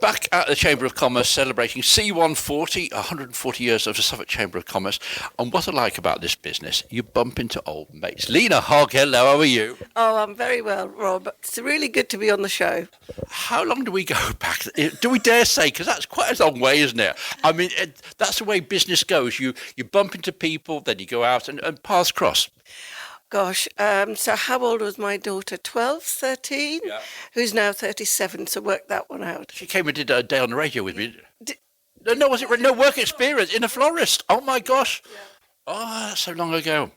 back at the Chamber of Commerce celebrating C140, 140 years of the Suffolk Chamber of Commerce. And what I like about this business, you bump into old mates. Lina Hogg, hello, how are you? Oh, I'm very well, Rob. It's really good to be on the show. How long do we go back? Do we dare say? Because that's quite a long way, isn't it? I mean, that's the way business goes. You bump into people, then you go out and paths cross. Gosh, so how old was my daughter? 12, 13? Yeah. Who's now 37, so work that one out. She came and did a day on the radio with me. No, was it no work experience in a florist? Oh my gosh. Yeah. Oh, that's so long ago.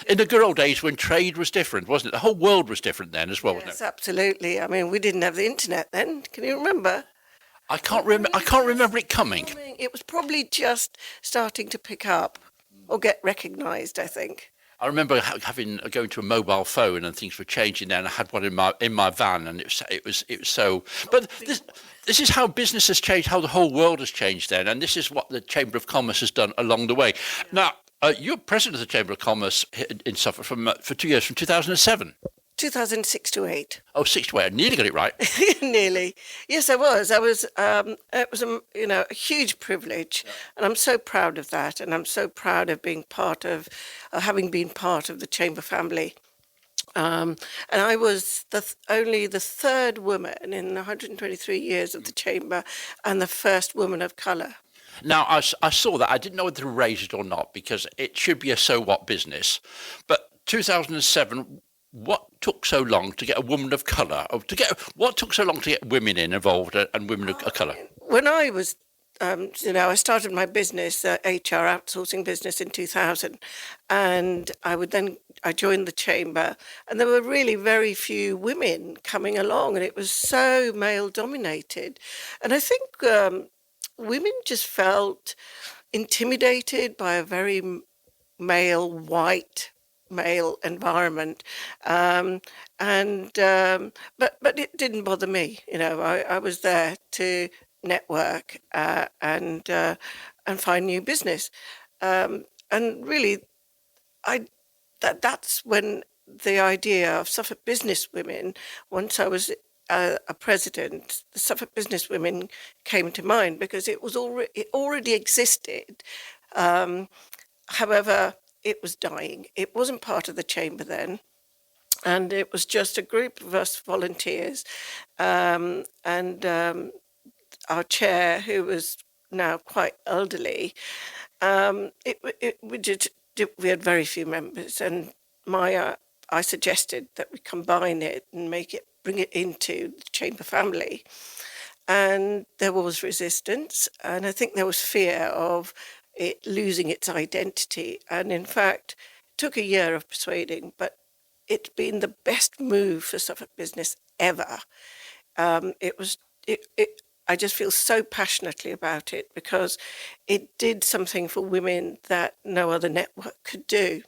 In the good old days when trade was different, wasn't it? The whole world was different then as well, wasn't Yes, it? absolutely. I mean, we didn't have the internet then. Can you remember? I can't remember it coming. It was probably just starting to pick up or get recognised, I think. I remember going to a mobile phone and things were changing then. I had one in my van, and it was so. But this is how business has changed, how the whole world has changed then, and this is what the Chamber of Commerce has done along the way. Now, you're president of the Chamber of Commerce in Suffolk for 2 years, from 2007. 2006 to 8. Oh, 6 to 8. I nearly got it right. Nearly. Yes, I was. It was a huge privilege, and I'm so proud of that. And I'm so proud of being having been part of the Chamber family. And I was only the third woman in 123 years of the Chamber, and the first woman of colour. Now, I saw that. I didn't know whether to raise it or not, because it should be a so what business. But 2007. What took so long to get a woman of colour? What took so long to get women involved and women of colour? When I was, I started my business, HR outsourcing business in 2000, and I joined the Chamber, and there were really very few women coming along, and it was so male dominated, and I think women just felt intimidated by a very white male environment, but it didn't bother me. I was there to network and find new business, and really, that's when the idea of Suffolk Business Women. Once I was a president, the Suffolk Business Women came to mind because it already existed. However, it was dying. It wasn't part of the Chamber then, and it was just a group of us volunteers, and our chair, who was now quite elderly. We had very few members, and I suggested that we combine it and bring it into the Chamber family, and there was resistance, and I think there was fear of it losing its identity. And in fact, it took a year of persuading, but it's been the best move for Suffolk business ever. I just feel so passionately about it because it did something for women that no other network could do.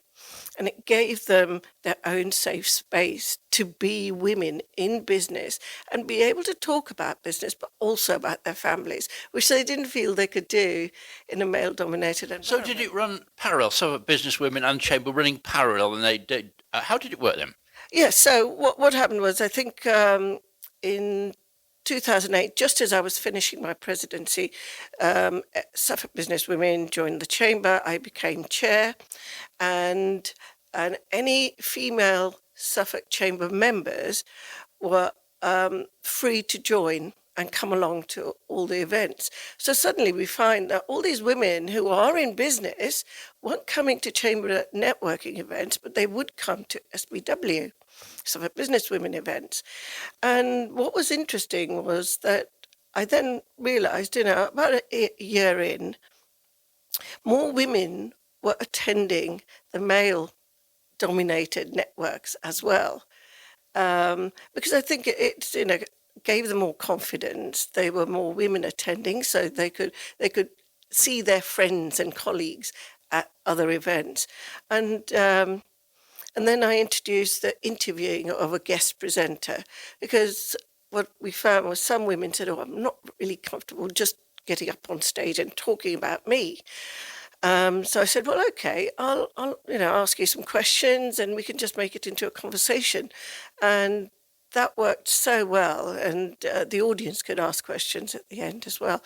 And it gave them their own safe space to be women in business and be able to talk about business, but also about their families, which they didn't feel they could do in a male-dominated environment. So did it run parallel? So Business Women and Chamber running parallel, and they did. How did it work then? Yes. So what happened was, I think in 2008, just as I was finishing my presidency, Suffolk Business Women joined the Chamber. I became chair, and any female Suffolk Chamber members were free to join and come along to all the events. So suddenly we find that all these women who are in business weren't coming to Chamber networking events, but they would come to SBW, Suffolk Business Women events. And what was interesting was that I then realised, about a year in, more women were attending the male-dominated networks as well, because I think it gave them more confidence. They were more women attending, so they could see their friends and colleagues at other events, and then I introduced the interviewing of a guest presenter, because what we found was some women said, "Oh, I'm not really comfortable just getting up on stage and talking about me." So I said, "Well, okay, I'll ask you some questions, and we can just make it into a conversation." And that worked so well, and the audience could ask questions at the end as well.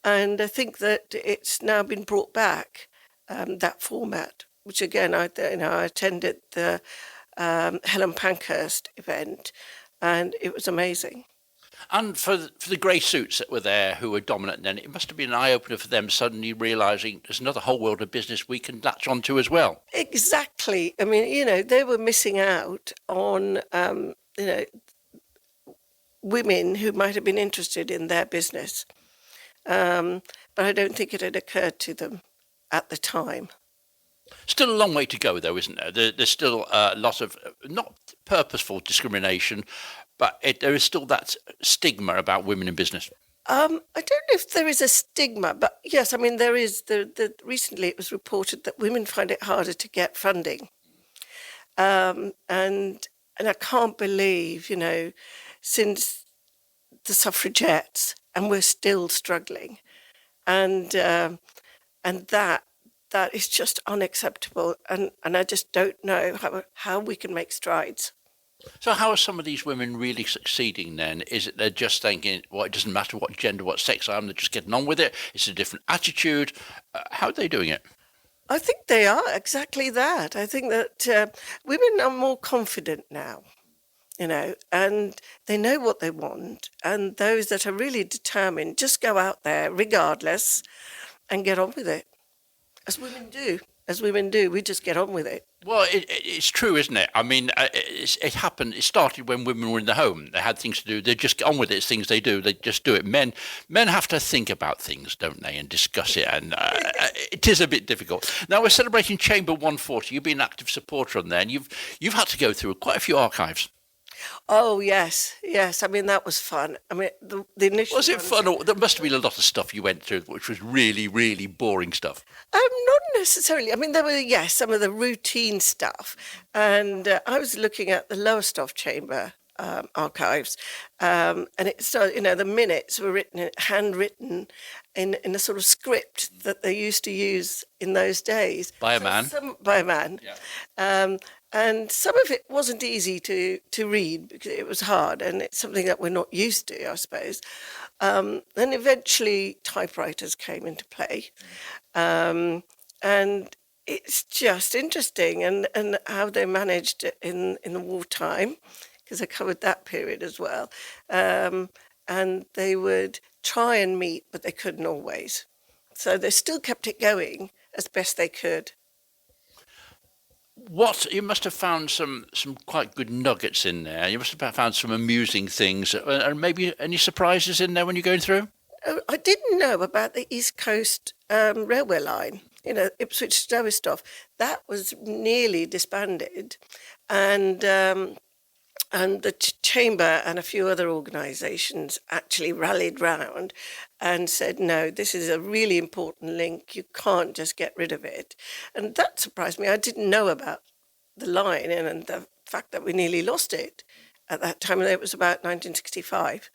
And I think that it's now been brought back, that format, which again, I attended the Helen Pankhurst event, and it was amazing. And for the grey suits that were there who were dominant then, it must have been an eye-opener for them suddenly realising there's another whole world of business we can latch onto as well. Exactly. I mean, they were missing out on, women who might have been interested in their business. But I don't think it had occurred to them at the time. Still a long way to go, though, isn't there? There's still a lot of not purposeful discrimination, but there is still that stigma about women in business. I don't know if there is a stigma, but yes, I mean, there is. Recently it was reported that women find it harder to get funding. And I can't believe, since the suffragettes, and we're still struggling. And that is just unacceptable, and I just don't know how we can make strides. So how are some of these women really succeeding then? Is it they're just thinking, well, it doesn't matter what gender, what sex I am, they're just getting on with it? It's a different attitude. How are they doing it? I think they are exactly that. I think that women are more confident now, and they know what they want. And those that are really determined just go out there regardless and get on with it. As women do. As women do, we just get on with it. Well, it's true, isn't it? I mean, it happened. It started when women were in the home. They had things to do. They just get on with it. It's things they do. They just do it. Men have to think about things, don't they, and discuss it. And it is a bit difficult. Now we're celebrating Chamber 140. You've been an active supporter on there, and you've had to go through quite a few archives. Oh, yes. I mean, that was fun. I mean, the initial Was it ones- fun? Or there must have been a lot of stuff you went through, which was really, really boring stuff. Not necessarily. I mean, there were, yes, some of the routine stuff. And I was looking at the Lowestoft Chamber archives. And it started, the minutes were handwritten in a sort of script that they used to use in those days. By a man. By a man. Yeah. And some of it wasn't easy to read because it was hard, and it's something that we're not used to, I suppose. Then eventually typewriters came into play. And it's just interesting and how they managed it in the wartime, because I covered that period as well. And they would try and meet, but they couldn't always. So they still kept it going as best they could. You must have found some quite good nuggets in there. You must have found some amusing things, and maybe any surprises in there when you're going through. I didn't know about the East Coast railway line. Ipswich to Lowestoft. That was nearly disbanded, and the chamber and a few other organisations actually rallied round and said, no, this is a really important link. You can't just get rid of it. And that surprised me. I didn't know about the line and the fact that we nearly lost it at that time. It was about 1965.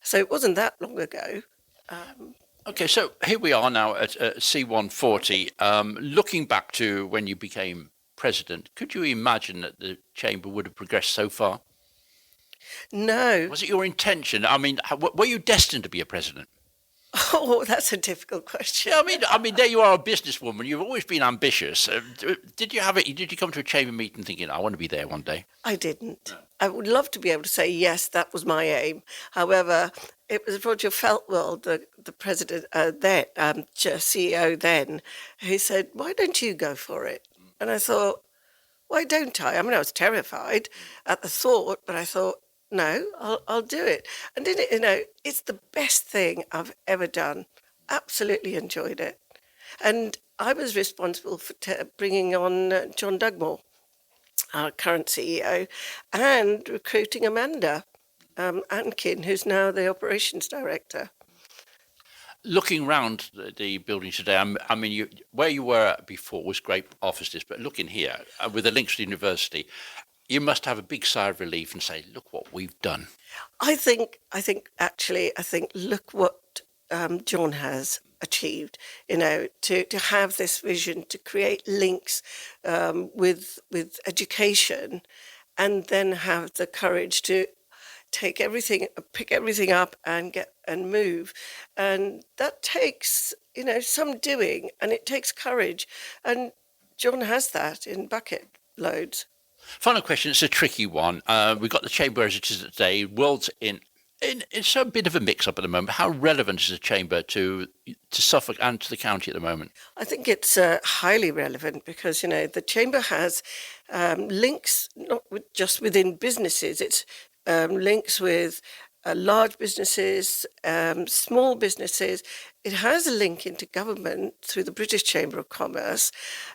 So it wasn't that long ago. Okay, so here we are now at C140. Looking back to when you became president, could you imagine that the chamber would have progressed so far? No. Was it your intention? I mean, were you destined to be a president? Oh, that's a difficult question. Yeah, I mean, there you are, a businesswoman. You've always been ambitious. Did you have it? Did you come to a chamber meeting thinking, I want to be there one day? I didn't. No. I would love to be able to say, yes, that was my aim. However, it was Roger Feltwell, the president then, CEO then, who said, why don't you go for it? And I thought, why don't I? I mean, I was terrified at the thought, but I thought, no, I'll do it. And it's the best thing I've ever done. Absolutely enjoyed it. And I was responsible for bringing on John Dugmore, our current CEO, and recruiting Amanda Ankin, who's now the operations director. Looking round the building today, I mean, where you were before was great offices, but looking here, with the links to the university, you must have a big sigh of relief and say, look what we've done. I think look what John has achieved, to have this vision, to create links with education, and then have the courage to pick everything up and move, and that takes some doing, and it takes courage, and John has that in bucket loads. Final question. It's a tricky one. We've got the Chamber as it is today. World's in it's a bit of a mix-up at the moment. How relevant is the Chamber to Suffolk and to the county at the moment? I think it's highly relevant because the Chamber has links not just within businesses. It's links with large businesses, small businesses. It has a link into government through the British Chamber of Commerce.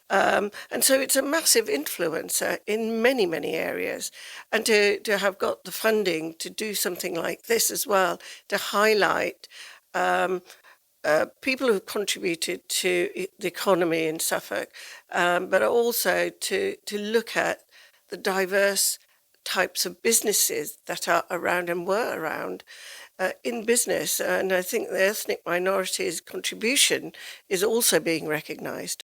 And so it's a massive influencer in many, many areas. And to have got the funding to do something like this as well, to highlight people who've contributed to the economy in Suffolk, but also to look at the diverse types of businesses that are around and were around in business. And I think the ethnic minorities' contribution is also being recognised.